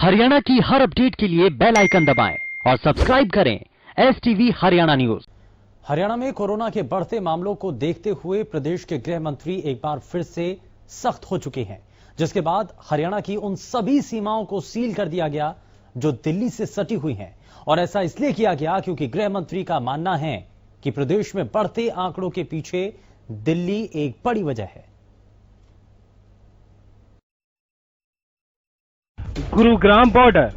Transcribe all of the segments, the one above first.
हरियाणा की हर अपडेट के लिए बेल आइकन दबाएं और सब्सक्राइब करें STV हरियाणा न्यूज। हरियाणा में कोरोना के बढ़ते मामलों को देखते हुए प्रदेश के गृह मंत्री एक बार फिर से सख्त हो चुके हैं, जिसके बाद हरियाणा की उन सभी सीमाओं को सील कर दिया गया जो दिल्ली से सटी हुई हैं। और ऐसा इसलिए किया गया क्योंकि गृह मंत्री का मानना है कि प्रदेश में बढ़ते आंकड़ों के पीछे दिल्ली एक बड़ी वजह है। Gurugram border,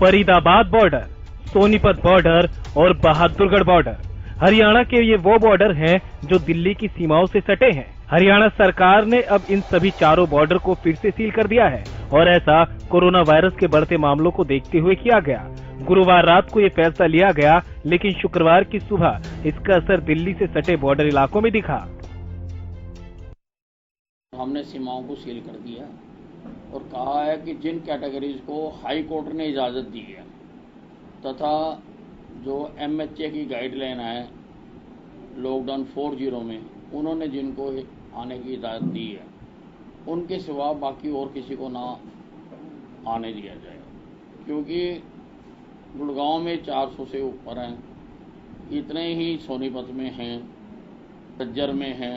Faridabad border, Sonipat border और बहादुरगढ़ बॉर्डर, हरियाणा के ये वो बॉर्डर हैं जो दिल्ली की सीमाओं से सटे हैं। हरियाणा सरकार ने अब इन सभी चारों बॉर्डर को फिर से सील कर दिया है और ऐसा कोरोना वायरस के बढ़ते मामलों को देखते हुए किया गया। गुरुवार रात को ये फैसला लिया गया, लेकिन शुक्रवार की सुबह इसका असर दिल्ली से सटे बॉर्डर इलाकों में दिखा। हमने सीमाओं को सील कर दिया और कहा है कि जिन कैटेगरीज को हाई कोर्ट ने इजाज़त दी है तथा जो MHA की गाइडलाइन है लॉकडाउन 4.0 में उन्होंने जिनको आने की इजाज़त दी है उनके सिवा बाकी और किसी को ना आने दिया जाए, क्योंकि गुड़गांव में 400 से ऊपर हैं, इतने ही सोनीपत में हैं, झज्जर में हैं,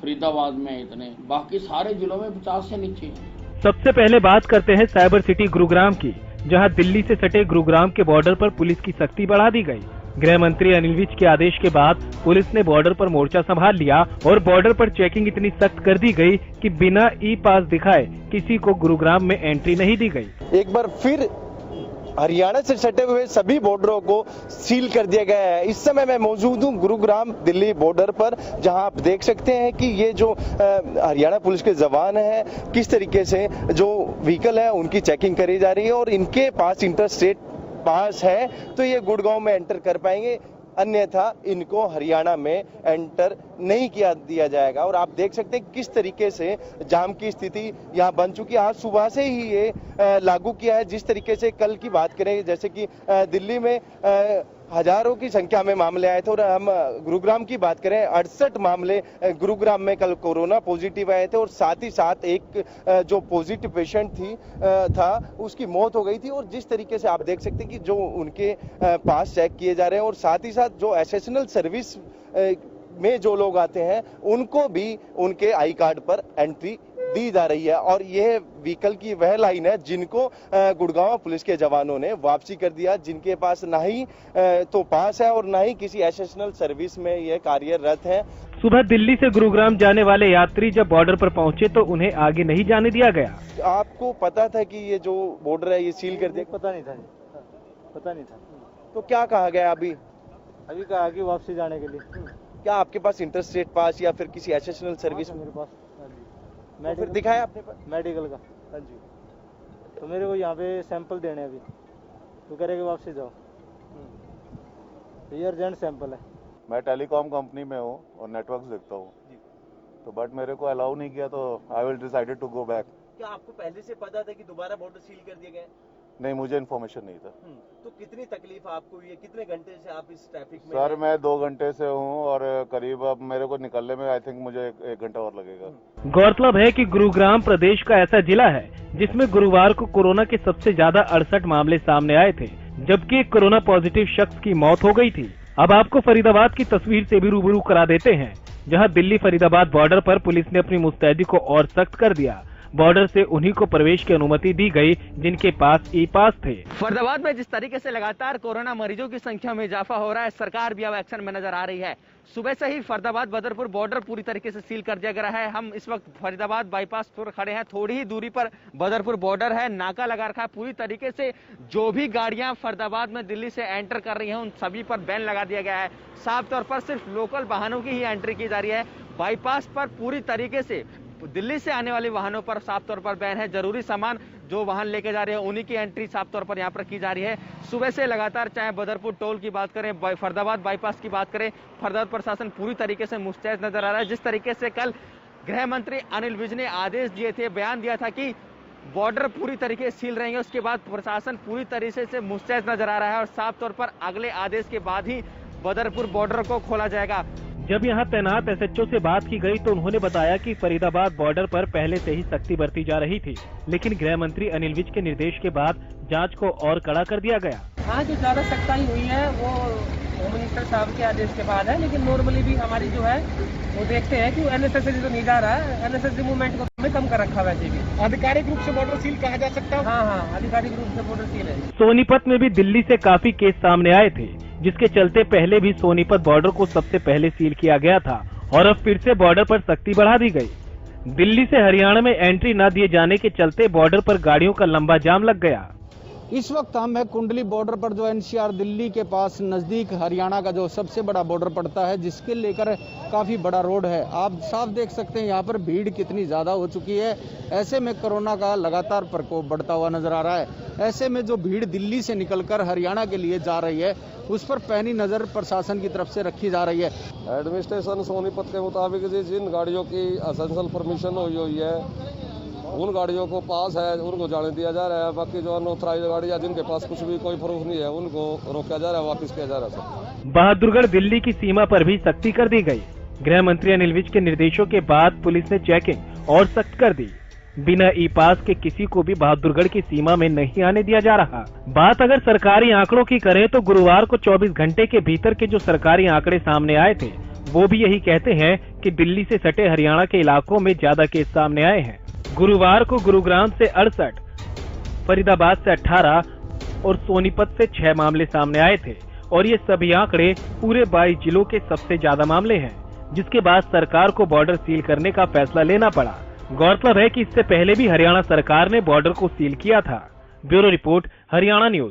फरीदाबाद में इतने, बाकी सारे जिलों में 50 से नीचे हैं। सबसे पहले बात करते हैं साइबर सिटी गुरुग्राम की, जहां दिल्ली से सटे गुरुग्राम के बॉर्डर पर पुलिस की सख्ती बढ़ा दी गई। गृह मंत्री अनिल विज के आदेश के बाद पुलिस ने बॉर्डर पर मोर्चा संभाल लिया और बॉर्डर पर चेकिंग इतनी सख्त कर दी गई कि बिना ई-पास दिखाए किसी को गुरुग्राम में एंट्री नहीं दी गई। एक बार फिर हरियाणा से सटे हुए सभी बॉर्डरों को सील कर दिया गया है। इस समय मैं मौजूद हूँ गुरुग्राम दिल्ली बॉर्डर पर, जहां आप देख सकते हैं कि ये जो हरियाणा पुलिस के जवान हैं किस तरीके से जो व्हीकल है उनकी चेकिंग करी जा रही है और इनके पास इंटर स्टेट पास है तो ये गुड़गांव में एंटर कर पाएंगे, अन्यथा इनको हरियाणा में एंटर नहीं किया दिया जाएगा। और आप देख सकते हैं किस तरीके से जाम की स्थिति यहाँ बन चुकी है। आज सुबह से ही ये लागू किया है। जिस तरीके से कल की बात करें, जैसे कि दिल्ली में हजारों की संख्या में मामले आए थे और हम गुरुग्राम की बात करें 68 मामले गुरुग्राम में कल कोरोना पॉजिटिव आए थे और साथ ही साथ एक जो पॉजिटिव पेशेंट था उसकी मौत हो गई थी। और जिस तरीके से आप देख सकते हैं कि जो उनके पास चेक किए जा रहे हैं और साथ ही साथ जो एसेशनल सर्विस में जो लोग आते हैं उनको भी उनके आई कार्ड पर एंट्री दी जा रही है। और यह व्हीकल की वह लाइन है जिनको गुड़गांव पुलिस के जवानों ने वापसी कर दिया, जिनके पास ना ही तो पास है और ना ही किसी एसेशनल सर्विस में यह कार्यरत है। सुबह दिल्ली से गुरुग्राम जाने वाले यात्री जब बॉर्डर पर पहुंचे तो उन्हें आगे नहीं जाने दिया गया। आपको पता था कि ये जो बॉर्डर है ये सील कर दिया? पता नहीं था। तो क्या कहा गया? अभी कहा कि वापसी जाने के लिए। क्या आपके पास इंटर स्टेट पास या फिर किसी एसेशनल सर्विस? मेरे पास तो फिर दिखाया आपने मेडिकल का। हाँ जी, तो मेरे को यहाँ पे सैंपल देने अभी, तो कह रहे कि वापसी जाओ। ये अर्जेंट सैंपल है। मैं टेलीकॉम कंपनी में हूँ और नेटवर्क देखता हूँ, तो बट मेरे को अलाउ नहीं किया, तो I will decided to go back. क्या आपको पहले से पता था कि दोबारा बॉर्डर सील कर दिए गए? नहीं, मुझे इन्फॉर्मेशन नहीं था। तो कितनी तकलीफ आपको हुई है? कितने घंटे से आप इस ट्रैफिक में? सर मैं 2 घंटे से हूँ और करीब अब मेरे को निकलने में आई थिंक मुझे 1 घंटा और लगेगा। गौरतलब है कि गुरुग्राम प्रदेश का ऐसा जिला है जिसमें गुरुवार को कोरोना के सबसे ज्यादा 68 मामले सामने आए थे, जबकि एक कोरोना पॉजिटिव शख्स की मौत हो गई थी। अब आपको फरीदाबाद की तस्वीर से भी रूबरू करा देते हैं, जहां दिल्ली फरीदाबाद बॉर्डर पर पुलिस ने अपनी मुस्तैदी को और सख्त कर दिया। बॉर्डर से उन्हीं को प्रवेश की अनुमति दी गई जिनके पास ई-पास थे। फरीदाबाद में जिस तरीके से लगातार कोरोना मरीजों की संख्या में इजाफा हो रहा है, सरकार भी अब एक्शन में नजर आ रही है। सुबह से ही फरीदाबाद बदरपुर बॉर्डर पूरी तरीके से सील कर दिया गया है। हम इस वक्त फरीदाबाद बाईपास पर खड़े हैं, थोड़ी ही दूरी पर बदरपुर बॉर्डर है, नाका लगा रखा है। पूरी तरीके से जो भी गाड़ियां फरीदाबाद में दिल्ली से एंटर कर रही हैं उन सभी पर बैन लगा दिया गया है। साफ तौर पर सिर्फ लोकल वाहनों की ही एंट्री की जा रही है। बाईपास पर पूरी तरीके से दिल्ली से आने वाले वाहनों पर साफ तौर पर बैन है। जरूरी सामान जो वाहन लेके जा रहे हैं उन्हीं की एंट्री साफ तौर पर यहां पर की जा रही है। सुबह से लगातार चाहे बदरपुर टोल की बात करें, फरीदाबाद बाईपास की बात करें, फरीदाबाद प्रशासन पूरी तरीके से मुस्तैद नजर आ रहा है। जिस तरीके से कल गृह मंत्री अनिल विज ने आदेश दिए थे, बयान दिया था कि बॉर्डर पूरी तरीके से सील रहेंगे, उसके बाद प्रशासन पूरी तरीके से मुस्तैद नजर आ रहा है और साफ तौर पर अगले आदेश के बाद ही बदरपुर बॉर्डर को खोला जाएगा। जब यहां तैनात एसएचओ से बात की गई तो उन्होंने बताया कि फरीदाबाद बॉर्डर पर पहले से ही सख्ती बरती जा रही थी, लेकिन गृह मंत्री अनिल विज के निर्देश के बाद जांच को और कड़ा कर दिया गया। हाँ, जो ज्यादा सख्ताई हुई है वो होम मिनिस्टर साहब के आदेश के बाद है, लेकिन नॉर्मली भी हमारी जो है वो देखते हैं कि अननेसेसरी तो नहीं जा रहा है, अननेसेसरी मूवमेंट को हमें कम कर रखा वैसे भी। आधिकारिक रूप से बॉर्डर सील कहा जा सकता है? हाँ, आधिकारिक रूप से बॉर्डर सील है। सोनीपत में भी दिल्ली से काफी केस सामने आए थे, जिसके चलते पहले भी सोनीपत बॉर्डर को सबसे पहले सील किया गया था और अब फिर से बॉर्डर पर सख्ती बढ़ा दी गई। दिल्ली से हरियाणा में एंट्री न दिए जाने के चलते बॉर्डर पर गाड़ियों का लंबा जाम लग गया। इस वक्त हम है कुंडली बॉर्डर पर, जो एनसीआर दिल्ली के पास नजदीक हरियाणा का जो सबसे बड़ा बॉर्डर पड़ता है, जिसके लेकर काफी बड़ा रोड है। आप साफ देख सकते हैं यहाँ पर भीड़ कितनी ज्यादा हो चुकी है। ऐसे में कोरोना का लगातार प्रकोप बढ़ता हुआ नजर आ रहा है। ऐसे में जो भीड़ दिल्ली से निकलकर हरियाणा के लिए जा रही है, उस पर पैनी नजर प्रशासन की तरफ से रखी जा रही है। एडमिनिस्ट्रेशन सोनीपत के मुताबिक जिन गाड़ियों की एसेंशियल परमिशन हुई है उन गाड़ियों को पास है, उनको जाने दिया जा रहा है। बाकी जो अनऑथराइज्ड गाड़ी है जिनके पास कुछ भी कोई प्रूफ नहीं है, उनको रोका जा रहा है, वापस किया जा रहा है। बहादुरगढ़ दिल्ली की सीमा पर भी सख्ती कर दी गई। गृह मंत्री अनिल विज के निर्देशों के बाद पुलिस ने चेकिंग और सख्त कर दी। बिना ई पास के किसी को भी बहादुरगढ़ की सीमा में नहीं आने दिया जा रहा। बात अगर सरकारी आंकड़ों की करें तो गुरुवार को 24 घंटे के भीतर के जो सरकारी आंकड़े सामने आए थे वो भी यही कहते हैं कि दिल्ली से सटे हरियाणा के इलाकों में ज्यादा केस सामने आए हैं। गुरुवार को गुरुग्राम से 68, फरीदाबाद से 18 और सोनीपत से 6 मामले सामने आए थे और ये सभी आंकड़े पूरे 22 जिलों के सबसे ज्यादा मामले हैं, जिसके बाद सरकार को बॉर्डर सील करने का फैसला लेना पड़ा। गौरतलब है कि इससे पहले भी हरियाणा सरकार ने बॉर्डर को सील किया था। Bureau report, Haryana news.